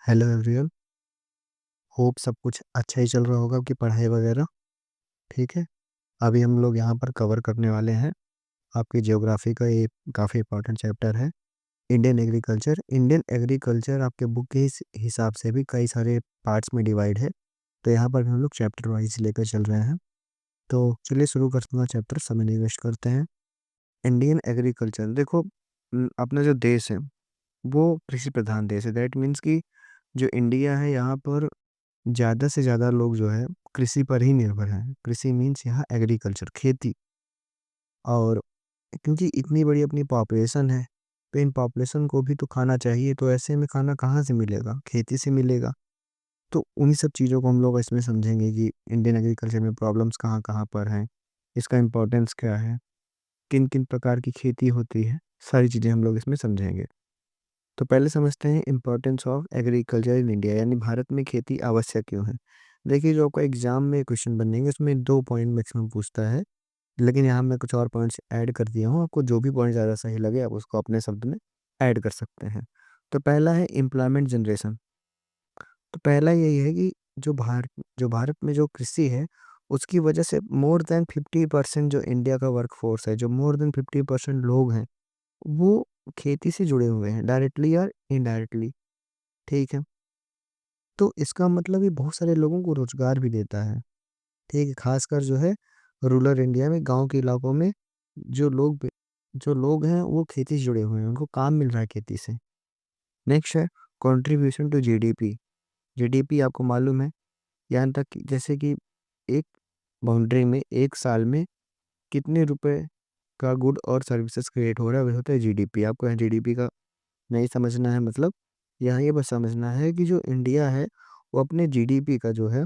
Hello everyone. Hope सब कुछ अच्छा ही चल रहा होगा आपकी पढ़ाई वगैरह। ठीक है। अभी हम लोग यहाँ पर कवर करने वाले हैं आपकी ज्योग्राफी का ये काफ़ी इंपॉर्टेंट चैप्टर है। इंडियन एग्रीकल्चर आपके बुक के हिसाब से भी कई सारे पार्ट्स में डिवाइड है। तो यहाँ पर हम लोग चैप्टर वाइज लेकर चल रहे हैं। तो चलिए शुरू करते हैं चैप्टर, समय नहीं वेस्ट करते हैं। इंडियन एग्रीकल्चर देखो, अपना जो देश है वो कृषि प्रधान देश है। दैट मीन्स कि जो इंडिया है यहाँ पर ज़्यादा से ज़्यादा लोग जो है कृषि पर ही निर्भर हैं। कृषि मीन्स यहाँ एग्रीकल्चर, खेती। और क्योंकि इतनी बड़ी अपनी पॉपुलेशन है, तो इन पॉपुलेशन को भी तो खाना चाहिए। तो ऐसे में खाना कहाँ से मिलेगा? खेती से मिलेगा। तो उन्हीं सब चीज़ों को हम लोग इसमें समझेंगे कि इंडियन एग्रीकल्चर में प्रॉब्लम्स कहाँ कहाँ पर हैं, इसका इम्पोर्टेंस क्या है, किन किन प्रकार की खेती होती है, सारी चीज़ें हम लोग इसमें समझेंगे। तो पहले समझते हैं importance of agriculture in India, यानी भारत में खेती आवश्यक क्यों है। देखिए, जो आपका एग्जाम में क्वेश्चन बनेंगे उसमें 2 पॉइंट मैक्सिमम पूछता है, लेकिन यहाँ मैं कुछ और पॉइंट्स ऐड कर दिया हूँ। आपको जो भी पॉइंट ज़्यादा सही लगे आप उसको अपने शब्द में ऐड कर सकते हैं। तो पहला है एम्प्लॉयमेंट जनरेशन। तो पहला यही है कि जो भारत में जो कृषि है, उसकी वजह से मोर देन 50% जो इंडिया का वर्कफोर्स है, जो मोर देन 50% लोग हैं, वो खेती से जुड़े हुए हैं, डायरेक्टली या इनडायरेक्टली। ठीक है। तो इसका मतलब ये बहुत सारे लोगों को रोज़गार भी देता है। ठीक है, ख़ासकर जो है रूरल इंडिया में, गाँव के इलाकों में जो लोग जो लोग हैं वो खेती से जुड़े हुए हैं, उनको काम मिल रहा है खेती से। नेक्स्ट है कंट्रीब्यूशन टू जीडीपी। जीडीपी आपको मालूम है, यहाँ तक कि जैसे कि एक बाउंड्री में 1 साल में कितने रुपए का गुड और सर्विसेज़ क्रिएट हो रहा है, वही होता है जीडीपी। आपको यहाँ जीडीपी का नहीं समझना है, मतलब यहाँ ये बस समझना है कि जो इंडिया है वो अपने जीडीपी का जो है,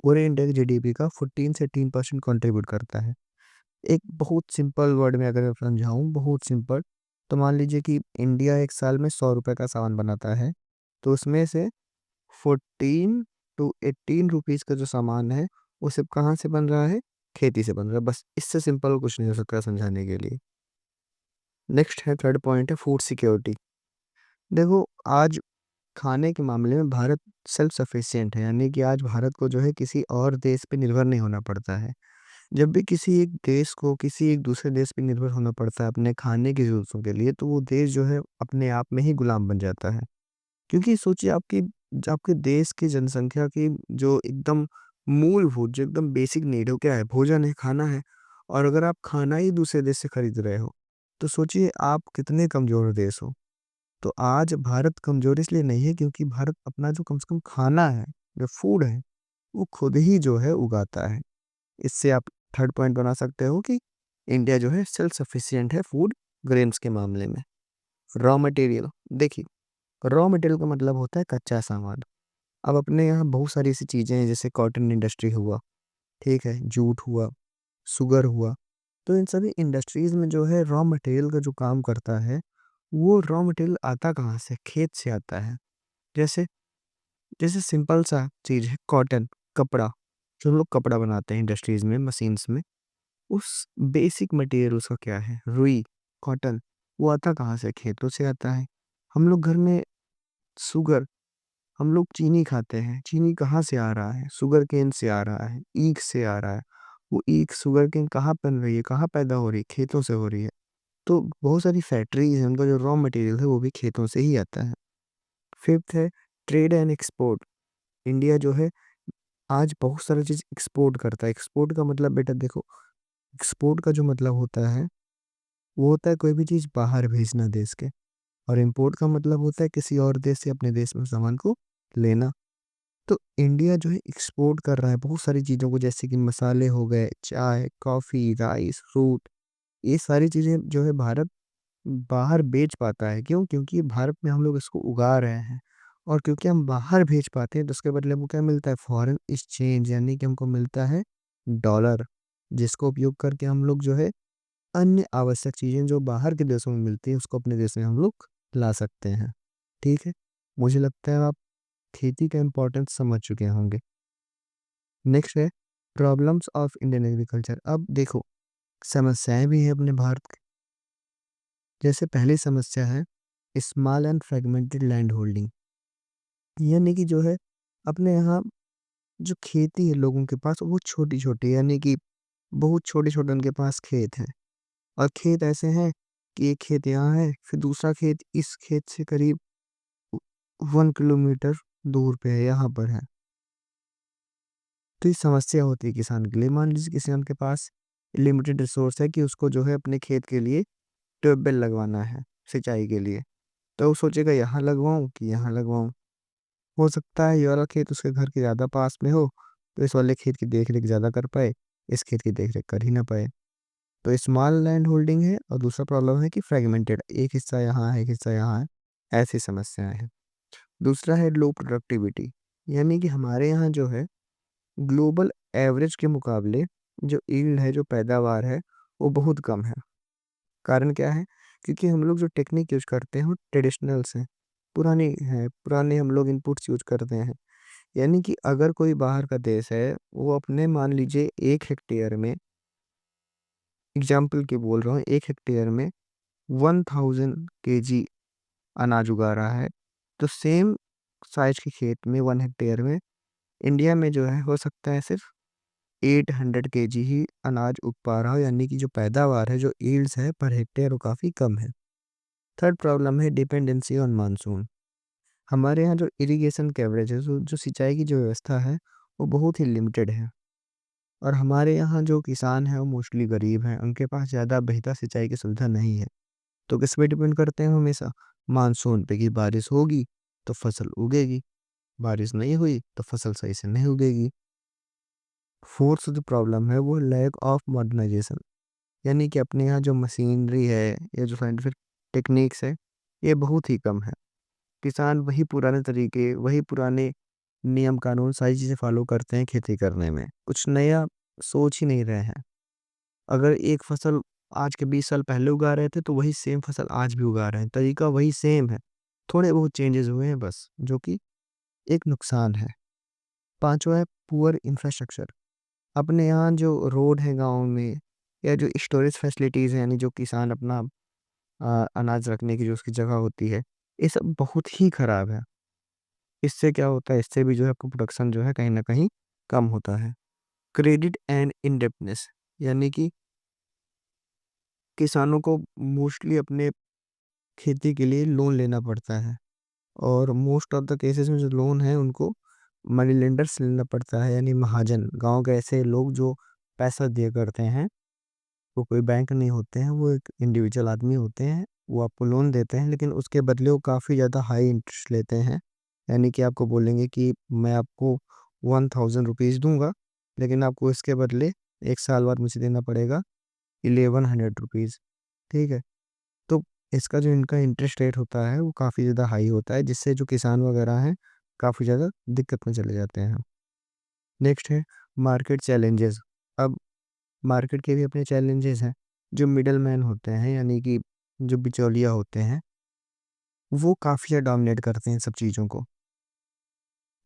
पूरे इंडिया की जीडीपी का 14 से 18% कंट्रीब्यूट करता है। एक बहुत सिंपल वर्ड में अगर मैं समझाऊँ, बहुत सिंपल, तो मान लीजिए कि इंडिया एक साल में 100 रुपए का सामान बनाता है, तो उसमें से 14 टू 18 रुपीज़ का जो सामान है, वो सब कहाँ से बन रहा है? खेती से बन रहा है। बस इससे सिंपल कुछ नहीं हो सकता समझाने के लिए। नेक्स्ट है, थर्ड पॉइंट है फूड सिक्योरिटी। देखो, आज खाने के मामले में भारत सेल्फ सफिशिएंट है, यानी कि आज भारत को जो है किसी और देश पे निर्भर नहीं होना पड़ता है। जब भी किसी एक देश को किसी एक दूसरे देश पे निर्भर होना पड़ता है अपने खाने की ज़रूरतों के लिए, तो वो देश जो है अपने आप में ही गुलाम बन जाता है। क्योंकि सोचिए, आपके देश की जनसंख्या की जो एकदम मूलभूत, जो एकदम बेसिक नीड है, वो क्या है? भोजन है, खाना है। और अगर आप खाना ही दूसरे देश से खरीद रहे हो, तो सोचिए आप कितने कमज़ोर देश हो। तो आज भारत कमज़ोर इसलिए नहीं है क्योंकि भारत अपना जो कम से कम खाना है, जो फूड है, वो खुद ही जो है उगाता है। इससे आप थर्ड पॉइंट बना सकते हो कि इंडिया जो है सेल्फ सफिशिएंट है फूड ग्रेन्स के मामले में। रॉ मटेरियल, देखिए, रॉ मटेरियल का मतलब होता है कच्चा सामान। अब अपने यहाँ बहुत सारी ऐसी चीज़ें हैं, जैसे कॉटन इंडस्ट्री हुआ, ठीक है, जूट हुआ, शुगर हुआ। तो इन सभी इंडस्ट्रीज़ में जो है रॉ मटेरियल का जो काम करता है, वो रॉ मटेरियल आता कहाँ से? खेत से आता है। जैसे जैसे सिंपल सा चीज़ है कॉटन, कपड़ा। जो लोग कपड़ा बनाते हैं इंडस्ट्रीज़ में, मशीन्स में, उस बेसिक मटेरियल उसका क्या है? रुई, कॉटन। वो आता कहाँ से? खेतों से आता है। हम लोग घर में शुगर, हम लोग चीनी खाते हैं। चीनी कहाँ से आ रहा है? शुगर केन से आ रहा है, ईख से आ रहा है। वो ईख, शुगर केन कहाँ बन रही है? कहाँ पैदा हो रही है? खेतों से हो रही है। तो बहुत सारी फैक्ट्रीज़ हैं, उनका जो रॉ मटेरियल है वो भी खेतों से ही आता है। फिफ्थ है ट्रेड एंड एक्सपोर्ट। इंडिया जो है आज बहुत सारी चीज़ एक्सपोर्ट करता है। एक्सपोर्ट का मतलब बेटा देखो, एक्सपोर्ट का जो मतलब होता है, वो होता है कोई भी चीज़ बाहर भेजना देश के। और इम्पोर्ट का मतलब होता है किसी और देश से अपने देश में सामान को लेना। तो इंडिया जो है एक्सपोर्ट कर रहा है बहुत सारी चीज़ों को, जैसे कि मसाले हो गए, चाय, कॉफ़ी, राइस, फ्रूट। ये सारी चीज़ें जो है भारत बाहर बेच पाता है। क्यों? क्योंकि भारत में हम लोग इसको उगा रहे हैं। और क्योंकि हम बाहर भेज पाते हैं, तो उसके बदले हमको क्या मिलता है? फॉरेन एक्सचेंज, यानी कि हमको मिलता है डॉलर, जिसको उपयोग करके हम लोग जो है अन्य आवश्यक चीज़ें जो बाहर के देशों में मिलती हैं, उसको अपने देश में हम लोग ला सकते हैं। ठीक है? मुझे लगता है आप खेती का इम्पोर्टेंस समझ चुके होंगे। नेक्स्ट है प्रॉब्लम्स ऑफ इंडियन एग्रीकल्चर। अब देखो, समस्याएँ भी हैं अपने भारत की। जैसे पहली समस्या है small and fragmented land holding. यानी कि जो है अपने यहाँ जो खेती है लोगों के पास वो छोटी-छोटी, यानी कि बहुत छोटे-छोटे उनके पास खेत हैं। और खेत ऐसे हैं कि एक खेत यहाँ है, फिर दूसरा खेत इस खेत से करीब 1 किलोमीटर दूर पे है, यहाँ पर है। तो ये समस्या होती है किसान के लिए। मान लीजिए किसान के पास लिमिटेड रिसोर्स है कि उसको जो है अपने खेत के लिए ट्यूबवेल लगवाना है सिंचाई के लिए। तो वो सोचेगा यहाँ लगवाऊँ कि यहाँ लगवाऊँ। हो सकता है ये वाला खेत उसके घर के ज़्यादा पास में हो, तो इस वाले खेत की देख-रेख ज़्यादा कर पाए, इस खेत की देख-रेख कर ही ना पाए। तो स्मॉल लैंड होल्डिंग है और दूसरा प्रॉब्लम है कि फ्रेगमेंटेड, एक हिस्सा यहाँ है, एक हिस्सा यहाँ है, ऐसी समस्याएँ हैं। दूसरा है लो प्रोडक्टिविटी, यानी कि हमारे यहाँ जो है ग्लोबल एवरेज के मुकाबले जो यील्ड है, जो पैदावार है, वो बहुत कम है। कारण क्या है? क्योंकि हम लोग जो टेक्निक यूज़ करते हैं वो ट्रेडिशनल्स हैं, पुरानी हैं, पुराने हम लोग इनपुट्स यूज़ करते हैं। यानी कि अगर कोई बाहर का देश है, वो अपने मान लीजिए 1 हेक्टेयर में, एग्ज़ाम्पल की बोल रहा हूँ, 1 हेक्टेयर में 1000 केजी अनाज उगा रहा है, तो सेम साइज़ के खेत में 1 हेक्टेयर में इंडिया में जो है हो सकता है सिर्फ़ 800 केजी ही अनाज उग पा रहा हो, यानी कि जो पैदावार है, जो यील्ड्स है पर हेक्टेयर वो काफ़ी कम है। थर्ड प्रॉब्लम है डिपेंडेंसी ऑन मानसून। हमारे यहाँ जो इरिगेशन कवरेज है, जो सिंचाई की जो व्यवस्था है, वो बहुत ही लिमिटेड है। और हमारे यहाँ जो किसान हैं वो मोस्टली गरीब हैं, उनके पास ज़्यादा बेहतर सिंचाई की सुविधा नहीं है। तो किस पे डिपेंड करते हैं हमेशा? मानसून पे कि बारिश होगी तो फसल उगेगी, बारिश नहीं हुई तो फसल सही से नहीं उगेगी। फोर्थ जो प्रॉब्लम है वो लैक ऑफ मॉडर्नाइजेशन, यानी कि अपने यहाँ जो मशीनरी है या जो साइंटिफिक टेक्निक्स है, ये बहुत ही कम है। किसान वही पुराने तरीके, वही पुराने नियम कानून सारी चीज़ें फॉलो करते हैं खेती करने में, कुछ नया सोच ही नहीं रहे हैं। अगर एक फसल आज के 20 साल पहले उगा रहे थे, तो वही सेम फसल आज भी उगा रहे हैं, तरीका वही सेम है, थोड़े बहुत चेंजेस हुए हैं बस, जो कि एक नुकसान है। पाँचवाँ है पुअर इंफ्रास्ट्रक्चर। अपने यहाँ जो रोड है गाँव में या जो स्टोरेज फैसिलिटीज़ हैं, यानी जो किसान अपना अनाज रखने की जो उसकी जगह होती है, ये सब बहुत ही खराब है। इससे क्या होता है, इससे भी जो है आपका प्रोडक्शन जो है कहीं न कहीं कम होता है। क्रेडिट एंड इंडेप्टनेस, यानी कि किसानों को मोस्टली अपने खेती के लिए लोन लेना पड़ता है और मोस्ट ऑफ द केसेस में जो लोन है उनको मनी लेंडर से लेना पड़ता है, यानी महाजन, गाँव के ऐसे लोग जो पैसा दिया करते हैं, वो कोई बैंक नहीं होते हैं, वो एक इंडिविजुअल आदमी होते हैं, वो आपको लोन देते हैं लेकिन उसके बदले वो काफ़ी ज़्यादा हाई इंटरेस्ट लेते हैं। यानी कि आपको बोलेंगे कि मैं आपको 1000 रुपीज़ दूँगा, लेकिन आपको इसके बदले 1 साल बाद मुझे देना पड़ेगा 1100 रुपीज़, ठीक है? तो इसका जो इनका इंटरेस्ट रेट होता है वो काफ़ी ज़्यादा हाई होता है, जिससे जो किसान वगैरह हैं, काफ़ी ज़्यादा दिक्कत में चले जाते हैं। नेक्स्ट है मार्केट चैलेंजेस। अब मार्केट के भी अपने चैलेंजेस हैं। जो मिडलमैन होते हैं, यानी कि जो बिचौलिया होते हैं, वो काफ़ी ज़्यादा डोमिनेट करते हैं सब चीज़ों को।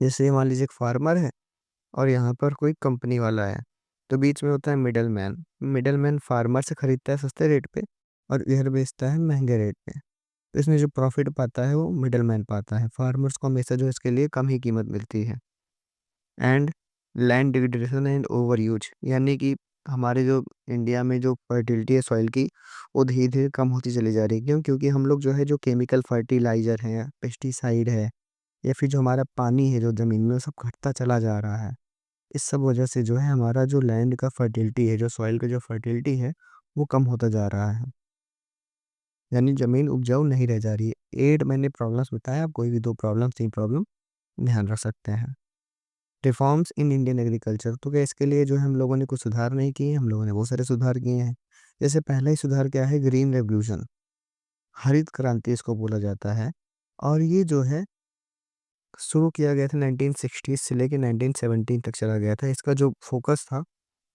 जैसे मान लीजिए एक फार्मर है और यहाँ पर कोई कंपनी वाला है, तो बीच में होता है मिडलमैन। मिडलमैन फार्मर से खरीदता है सस्ते रेट पे और इधर बेचता है महँगे रेट पे। तो इसमें जो प्रॉफ़िट पाता है वो मिडलमैन पाता है। फार्मर्स को हमेशा जो है इसके लिए कम ही कीमत मिलती है। And land degradation and over use, यानी कि हमारे जो इंडिया में जो फर्टिलिटी है सॉइल की, वो धीरे-धीरे कम होती चली जा रही है। क्यों? क्योंकि हम लोग जो है जो केमिकल फर्टिलाइज़र हैं, पेस्टिसाइड है या फिर जो हमारा पानी है जो ज़मीन में, वो सब घटता चला जा रहा है। इस सब वजह से जो है हमारा जो लैंड का फर्टिलिटी है, जो सॉइल का जो फर्टिलिटी है, वो कम होता जा रहा है। यानी ज़मीन उपजाऊ नहीं रह जा रही है। 8 मैंने प्रॉब्लम्स बताया, आप कोई भी 2 प्रॉब्लम, 3 प्रॉब्लम ध्यान रख सकते हैं। रिफॉर्म्स इन इंडियन एग्रीकल्चर, तो क्या इसके लिए जो है हम लोगों ने कुछ सुधार नहीं किए? हम लोगों ने बहुत सारे सुधार किए हैं। जैसे पहला ही सुधार क्या है? ग्रीन रेवोल्यूशन, हरित क्रांति इसको बोला जाता है। और ये जो है शुरू किया गया था 1960 से लेके 1917 तक चला गया था। इसका जो फ़ोकस था,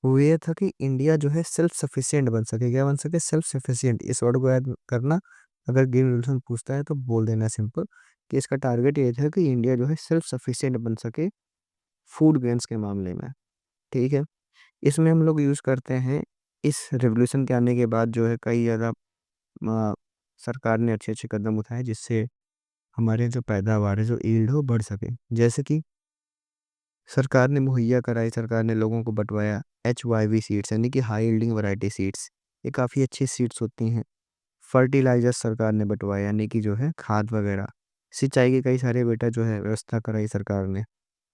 वो ये था कि इंडिया जो है सेल्फ सफिशिएंट बन सके। क्या बन सके? Self sufficient. इस वर्ड को याद करना, अगर ग्रीन रेवोल्यूशन पूछता है तो बोल देना सिंपल कि इसका टारगेट ये था कि इंडिया जो है सेल्फ सफिशिएंट बन सके फूड ग्रेन्स के मामले में, ठीक है? इसमें हम लोग यूज़ करते हैं, इस रिवॉल्यूशन के आने के बाद जो है कई ज़्यादा सरकार ने अच्छे-अच्छे कदम उठाए, जिससे हमारे जो पैदावार है, जो यील्ड हो बढ़ सके। जैसे कि सरकार ने मुहैया कराई, सरकार ने लोगों को बँटवाया HYV सीड्स यानी कि हाई यील्डिंग वैरायटी सीड्स। ये काफ़ी अच्छी सीड्स होती हैं। फर्टिलाइज़र सरकार ने बँटवाया यानी कि जो है खाद वगैरह। सिंचाई के कई सारे बेटा जो है व्यवस्था कराई सरकार ने।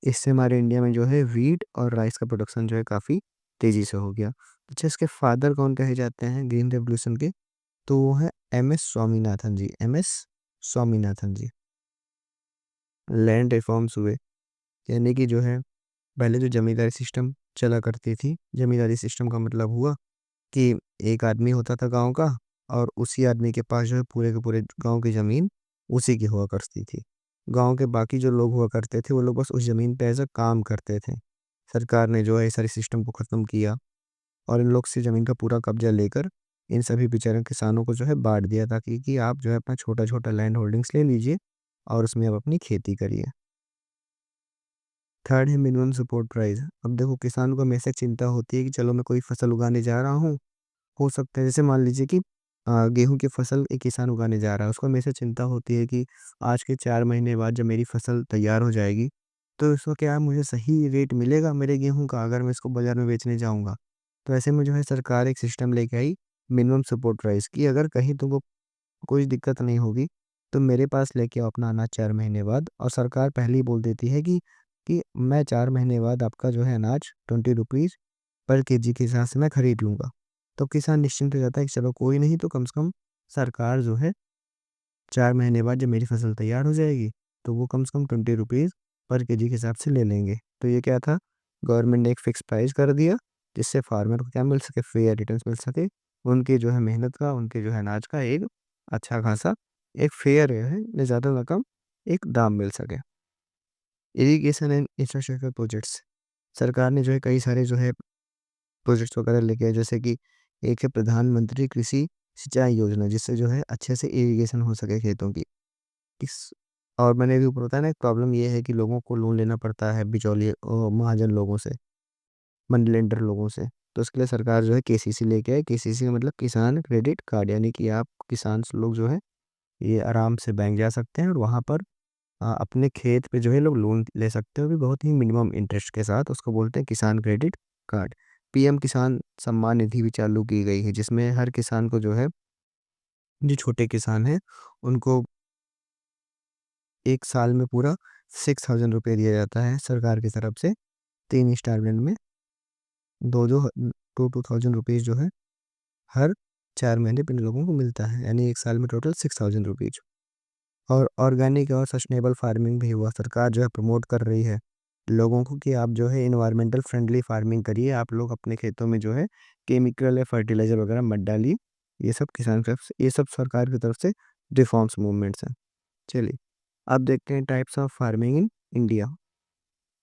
इससे हमारे इंडिया में जो है व्हीट और राइस का प्रोडक्शन जो है काफ़ी तेज़ी से हो गया। अच्छा, इसके फादर कौन कहे जाते हैं ग्रीन रेवोल्यूशन के? तो वो हैं एमएस स्वामीनाथन जी, एमएस स्वामीनाथन जी। लैंड रिफॉर्म्स हुए, यानी कि जो है पहले जो ज़मींदारी सिस्टम चला करती थी, ज़मींदारी सिस्टम का मतलब हुआ कि एक आदमी होता था गाँव का और उसी आदमी के पास जो है पूरे के पूरे गाँव की ज़मीन उसी की हुआ करती थी। गाँव के बाकी जो लोग हुआ करते थे, वो लोग बस उस ज़मीन पे एज़ अ काम करते थे। सरकार ने जो है इस सारे सिस्टम को ख़त्म किया और इन लोग से ज़मीन का पूरा कब्ज़ा लेकर इन सभी बेचारे किसानों को जो है बाँट दिया, ताकि कि आप जो है अपना छोटा-छोटा लैंड होल्डिंग्स ले लीजिए और उसमें आप अपनी खेती करिए। थर्ड है मिनिमम सपोर्ट प्राइस। अब देखो किसान को हमेशा चिंता होती है कि चलो मैं कोई फसल उगाने जा रहा हूँ, हो सकता है जैसे मान लीजिए कि गेहूँ की फसल एक किसान उगाने जा रहा है, उसको हमेशा चिंता होती है कि आज के 4 महीने बाद जब मेरी फसल तैयार हो जाएगी, तो इसको क्या मुझे सही रेट मिलेगा मेरे गेहूँ का अगर मैं इसको बाज़ार में बेचने जाऊँगा? तो ऐसे में जो है सरकार एक सिस्टम लेके आई मिनिमम सपोर्ट प्राइस की, अगर कहीं तुमको कोई दिक्कत नहीं होगी, तो मेरे पास लेके आओ अपना अनाज 4 महीने बाद, और सरकार पहले ही बोल देती है कि मैं 4 महीने बाद आपका जो है अनाज ₹20 पर केजी के हिसाब से मैं खरीद लूँगा। तो किसान निश्चिंत हो जाता है कि चलो कोई नहीं, तो कम से कम सरकार जो है 4 महीने बाद जब मेरी फसल तैयार हो जाएगी, तो वो कम से कम ₹20 पर केजी के हिसाब से ले लेंगे। तो ये क्या था, गवर्नमेंट ने एक फिक्स प्राइस कर दिया, जिससे फार्मर को क्या मिल सके, फेयर रिटर्न्स मिल सके। उनकी जो है मेहनत का, उनके जो है अनाज का एक अच्छा खासा एक फेयर है, ना ज़्यादा ना कम, एक दाम मिल सके। इरिगेशन एंड इंफ्रास्ट्रक्चर प्रोजेक्ट्स, सरकार ने जो है कई सारे जो है प्रोजेक्ट्स वगैरह लेके आए, जैसे कि एक है प्रधानमंत्री कृषि सिंचाई योजना, जिससे जो है अच्छे से इरिगेशन हो सके खेतों की। इस और मैंने अभी ऊपर बताया ना, एक प्रॉब्लम ये है कि लोगों को लोन लेना पड़ता है बिचौलिए महाजन लोगों से, मनी लेंडर लोगों से। तो उसके लिए सरकार जो है केसीसी लेके आई। केसीसी का मतलब किसान क्रेडिट कार्ड, यानी कि आप किसान लोग जो है ये आराम से बैंक जा सकते हैं और वहाँ पर अपने खेत पे जो है लोग लोन ले सकते हो, भी बहुत ही मिनिमम इंटरेस्ट के साथ। उसको बोलते हैं किसान क्रेडिट कार्ड। पीएम किसान सम्मान निधि भी चालू की गई है, जिसमें हर किसान को जो है, जो छोटे किसान हैं, उनको 1 साल में पूरा ₹6000 दिया जाता है सरकार की तरफ से, 3 इंस्टॉलमेंट में, दो-दो ₹2000 जो है हर 4 महीने पे इन लोगों को मिलता है, यानी 1 साल में टोटल ₹6000। और ऑर्गेनिक और सस्टेनेबल फार्मिंग भी हुआ, सरकार जो है प्रमोट कर रही है लोगों को कि आप जो है एनवायरमेंटल फ्रेंडली फार्मिंग करिए, आप लोग अपने खेतों में जो है केमिकल या फर्टिलाइज़र वगैरह मत डालिए। ये सब किसान की तरफ से, ये सब सरकार की तरफ से रिफॉर्म्स मूवमेंट्स हैं। चलिए, अब देखते हैं types of farming in India.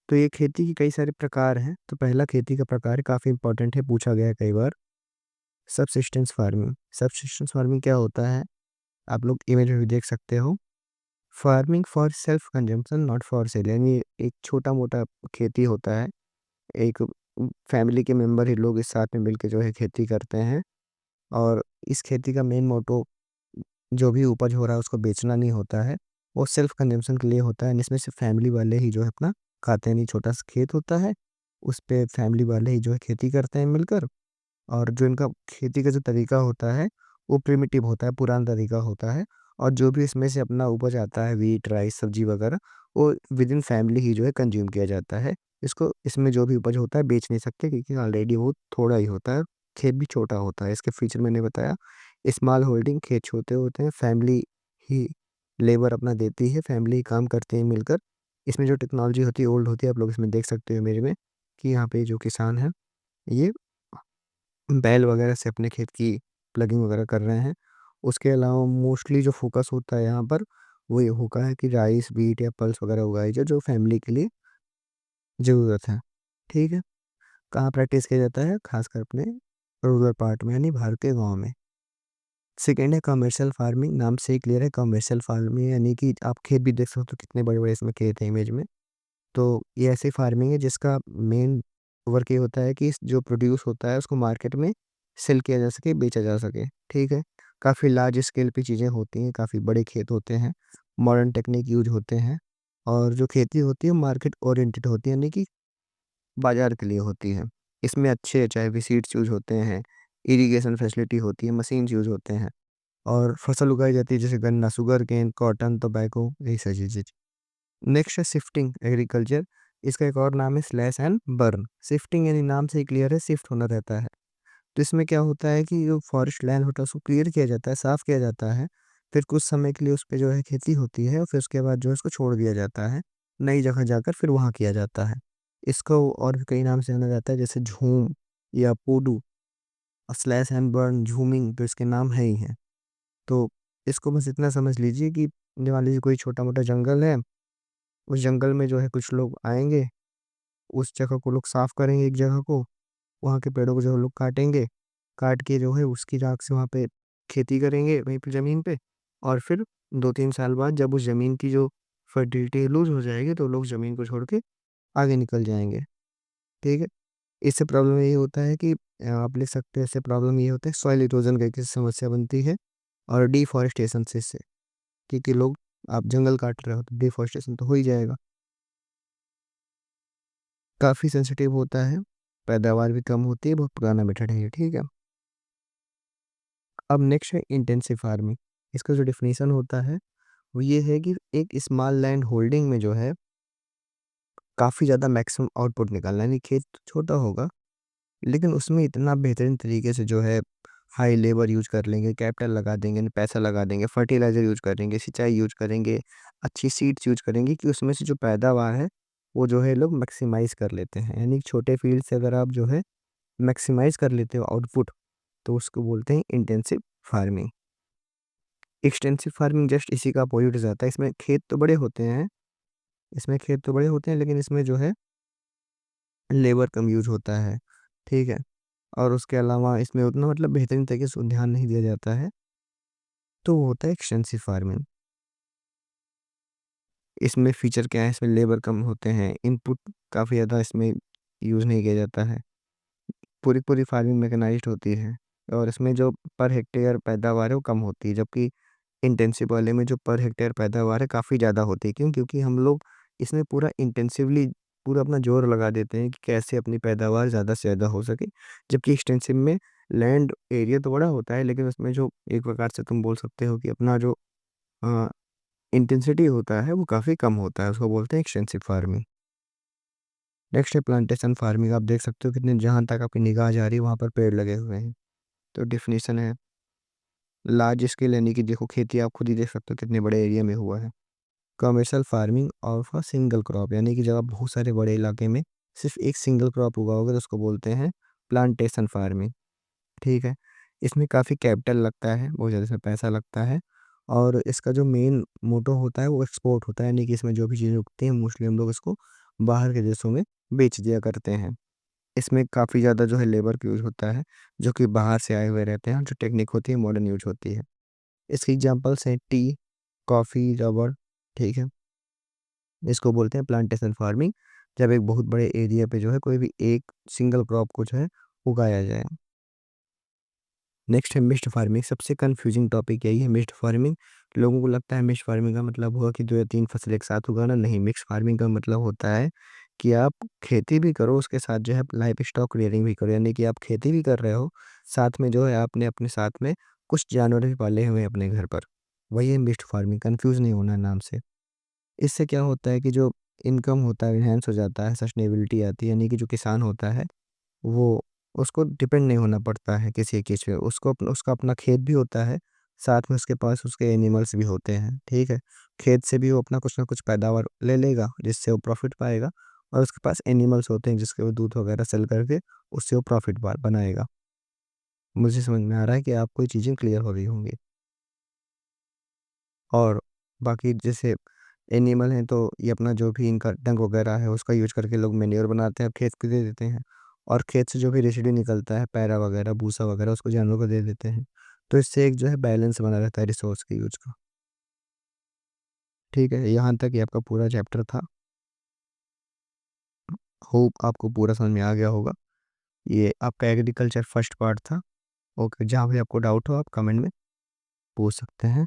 तो ये खेती के कई सारे प्रकार हैं। तो पहला खेती का प्रकार काफ़ी इंपॉर्टेंट है, पूछा गया है कई बार, सबसिस्टेंस फार्मिंग। सबसिस्टेंस फार्मिंग क्या होता है, आप लोग इमेज में भी देख सकते हो। Farming for self consumption not for sale, यानी एक छोटा-मोटा खेती होता है। एक फैमिली के मेंबर ही लोग इस साथ में मिलके जो है खेती करते हैं, और इस खेती का मेन मोटो जो भी उपज हो रहा है उसको बेचना नहीं होता है, वो सेल्फ कंजम्पशन के लिए होता है, जिसमें सिर्फ फैमिली वाले ही जो है अपना खाते हैं। नहीं, छोटा-सा खेत होता है, उस पे फैमिली वाले ही जो है खेती करते हैं मिलकर। और जो इनका खेती का जो तरीका होता है, वो प्रिमिटिव होता है, पुराना तरीका होता है। और जो भी इसमें से अपना उपज आता है, व्हीट, राइस, सब्ज़ी वगैरह, वो विदिन फैमिली ही जो है कंज़्यूम किया जाता है। इसमें जो भी उपज होता है बेच नहीं सकते, क्योंकि ऑलरेडी वो थोड़ा ही होता है, खेत भी छोटा होता है। इसके फीचर मैंने बताया, स्मॉल होल्डिंग, खेत छोटे होते हैं, फैमिली ही लेबर अपना देती है, फैमिली ही काम करते हैं मिलकर। इसमें जो टेक्नोलॉजी होती है ओल्ड होती है, आप लोग इसमें देख सकते हो इमेज में, कि यहाँ पे जो किसान हैं, ये बैल वगैरह से अपने खेत की प्लगिंग वगैरह कर रहे हैं। उसके अलावा मोस्टली जो फ़ोकस होता है यहाँ पर, वो ये होगा है कि राइस, व्हीट या पल्स वगैरह उगाई जाए, जो फैमिली के लिए ज़रूरत है। ठीक है? कहाँ प्रैक्टिस किया जाता है? ख़ासकर अपने रूरल पार्ट में, यानी भारत के गाँव में। सेकंड है कमर्शियल फार्मिंग, नाम से ही क्लियर है, कमर्शियल फार्मिंग यानी कि आप खेत भी देख सकते हो कितने बड़े-बड़े इसमें खेत हैं इमेज में। तो ये ऐसी फार्मिंग है जिसका मेन वर्क ये होता है कि जो प्रोड्यूस होता है उसको मार्केट में सेल किया जा सके, बेचा जा सके। ठीक है? काफ़ी लार्ज स्केल पे चीज़ें होती हैं, काफ़ी बड़े खेत होते हैं। मॉडर्न टेक्निक यूज होते हैं, और जो खेती होती है मार्केट ओरिएंटेड होती है, यानी कि बाजार के लिए होती है। इसमें अच्छे चाहे भी सीड्स यूज होते हैं, इरिगेशन फैसिलिटी होती है, मशीन्स यूज होते हैं, और फसल उगाई जाती है जैसे गन्ना, शुगरकेन, कॉटन, टोबैको, यही सारी चीज़ें। नेक्स्ट है शिफ्टिंग एग्रीकल्चर। इसका एक और नाम है स्लैश एंड बर्न। शिफ्टिंग यानी नाम से ही क्लियर है, शिफ्ट होना रहता है। तो इसमें क्या होता है कि जो फॉरेस्ट लैंड होता है उसको क्लियर किया जाता है, साफ़ किया जाता है। फिर कुछ समय के लिए उस पे जो है खेती होती है, और फिर उसके बाद जो है उसको छोड़ दिया जाता है। नई जगह जाकर फिर वहाँ किया जाता है। इसको और भी कई नाम से जाना जाता है जैसे झूम या पोडू, स्लैश एंड बर्न, झूमिंग, तो इसके नाम है ही हैं। तो इसको बस इतना समझ लीजिए कि मान लीजिए कोई छोटा-मोटा जंगल है, उस जंगल में जो है कुछ लोग आएँगे, उस जगह को लोग साफ़ करेंगे एक जगह को, वहाँ के पेड़ों को जो है लोग काटेंगे, काट के जो है उसकी राख से वहाँ पे खेती करेंगे वहीं पे ज़मीन पे, और फिर 2-3 साल बाद जब उस ज़मीन की जो फर्टिलिटी लूज़ हो जाएगी तो लोग ज़मीन को छोड़ के आगे निकल जाएँगे, ठीक है? इससे प्रॉब्लम ये होता है कि आप लिख सकते हैं, इससे प्रॉब्लम ये होता है सॉइल इरोज़न का एक समस्या बनती है, और डिफ़ॉरेस्टेशन से इससे, क्योंकि लोग आप जंगल काट रहे हो तो डिफ़ॉरेस्टेशन तो हो ही जाएगा। काफ़ी सेंसिटिव होता है, पैदावार भी कम होती है, बहुत पुराना मेथड है ये, ठीक है? अब नेक्स्ट है इंटेंसिव फार्मिंग। इसका जो डेफिनेशन होता है वो ये है कि एक स्मॉल लैंड होल्डिंग में जो है काफ़ी ज़्यादा मैक्सिमम आउटपुट निकालना, यानी खेत छोटा होगा लेकिन उसमें इतना बेहतरीन तरीके से जो है हाई लेबर यूज़ कर लेंगे, कैपिटल लगा देंगे, पैसा लगा देंगे, फर्टिलाइज़र यूज़ करेंगे, सिंचाई यूज़ करेंगे, अच्छी सीड्स यूज़ करेंगे कि उसमें से जो पैदावार है वो जो है लोग मैक्सिमाइज़ कर लेते हैं। यानी कि छोटे फील्ड से अगर आप जो है मैक्सिमाइज़ कर लेते हो आउटपुट, तो उसको बोलते हैं intensive farming. Extensive farming just इसी का अपोजिट हो जाता है। इसमें खेत तो बड़े होते हैं लेकिन इसमें जो है लेबर कम यूज़ होता है, ठीक है? और उसके अलावा इसमें उतना मतलब बेहतरीन तरीके से ध्यान नहीं दिया जाता है, तो वो होता है एक्सटेंसिव फार्मिंग। इसमें फीचर क्या है, इसमें लेबर कम होते हैं, इनपुट काफ़ी ज़्यादा इसमें यूज़ नहीं किया जाता है। पूरी फार्मिंग मैकेनाइज़्ड होती है, और इसमें जो पर हेक्टेयर पैदावार है वो कम होती है, जबकि इंटेंसिव वाले में जो पर हेक्टेयर पैदावार है काफ़ी ज़्यादा होती है। क्यों? क्योंकि हम लोग इसमें पूरा इंटेंसिवली पूरा अपना ज़ोर लगा देते हैं कि कैसे अपनी पैदावार ज़्यादा से ज़्यादा हो सके। जबकि एक्सटेंसिव में लैंड एरिया तो बड़ा होता है लेकिन उसमें जो एक प्रकार से तुम बोल सकते हो कि अपना जो अ, इंटेंसिटी होता है वो काफ़ी कम होता है, उसको बोलते हैं एक्सटेंसिव फार्मिंग। नेक्स्ट है प्लांटेशन फार्मिंग। आप देख सकते हो कितने जहाँ तक आपकी निगाह जा रही है वहाँ पर पेड़ लगे हुए हैं। तो डेफिनेशन है लार्ज स्केल, यानी कि देखो खेती आप खुद ही देख सकते हो कितने बड़े एरिया में हुआ है। Commercial farming of a single crop, यानी कि जब आप बहुत सारे बड़े इलाके में सिर्फ एक सिंगल क्रॉप उगाओगे तो उसको बोलते हैं प्लांटेशन फार्मिंग, ठीक है? इसमें काफ़ी कैपिटल लगता है, बहुत ज़्यादा इसमें पैसा लगता है, और इसका जो मेन मोटो होता है वो एक्सपोर्ट होता है, यानी कि इसमें जो भी चीज़ें उगती हैं मोस्टली हम लोग इसको बाहर के देशों में बेच दिया करते हैं। इसमें काफ़ी ज़्यादा जो है लेबर का यूज़ होता है, जो कि बाहर से आए हुए रहते हैं, और जो टेक्निक होती है मॉडर्न यूज़ होती है। इसके एग्ज़ाम्पल्स हैं टी, कॉफ़ी, रबर, ठीक है? इसको बोलते हैं प्लांटेशन फार्मिंग, जब एक बहुत बड़े एरिया पे जो है कोई भी एक सिंगल क्रॉप को जो है उगाया जाए। नेक्स्ट है मिक्स्ड फार्मिंग। सबसे कन्फ्यूजिंग टॉपिक यही है, मिक्स्ड फार्मिंग। लोगों को लगता है मिक्स्ड फार्मिंग का मतलब हुआ कि 2 या 3 फसल एक साथ उगाना, नहीं, मिक्स्ड फार्मिंग का मतलब होता है कि आप खेती भी करो, उसके साथ जो है लाइवस्टॉक रियरिंग भी करो, यानी कि आप खेती भी कर रहे हो, साथ में जो है आपने अपने साथ में कुछ जानवर भी पाले हुए हैं अपने घर पर। वही है मिक्स्ड फार्मिंग, कन्फ्यूज़ नहीं होना है नाम से। इससे क्या होता है कि जो इनकम होता है एनहांस हो जाता है, सस्टेनेबिलिटी आती है, यानी कि जो किसान होता है वो उसको डिपेंड नहीं होना पड़ता है किसी एक चीज़ पे। उसका अपना खेत भी होता है, साथ में उसके पास उसके एनिमल्स भी होते हैं, ठीक है? खेत से भी वो अपना कुछ ना कुछ पैदावार ले लेगा, जिससे वो प्रॉफ़िट पाएगा, और उसके पास एनिमल्स होते हैं जिसके वो दूध वगैरह सेल करके उससे वो प्रॉफ़िट बा बनाएगा। मुझे समझ में आ रहा है कि आपको ये चीज़ें क्लियर हो गई होंगी। और बाकी जैसे एनिमल हैं तो ये अपना जो भी इनका डंग वगैरह है उसका यूज़ करके लोग मैन्योर बनाते हैं और खेत को दे देते हैं, और खेत से जो भी रेसिड्यू निकलता है पैरा वगैरह भूसा वगैरह उसको जानवरों को दे देते हैं। तो इससे एक जो है बैलेंस बना रहता है रिसोर्स के यूज़ का। ठीक है, यहाँ तक ये आपका पूरा चैप्टर था। होप आपको पूरा समझ में आ गया होगा। ये आपका एग्रीकल्चर फर्स्ट पार्ट था। ओके, जहाँ भी आपको डाउट हो आप कमेंट में पूछ सकते हैं।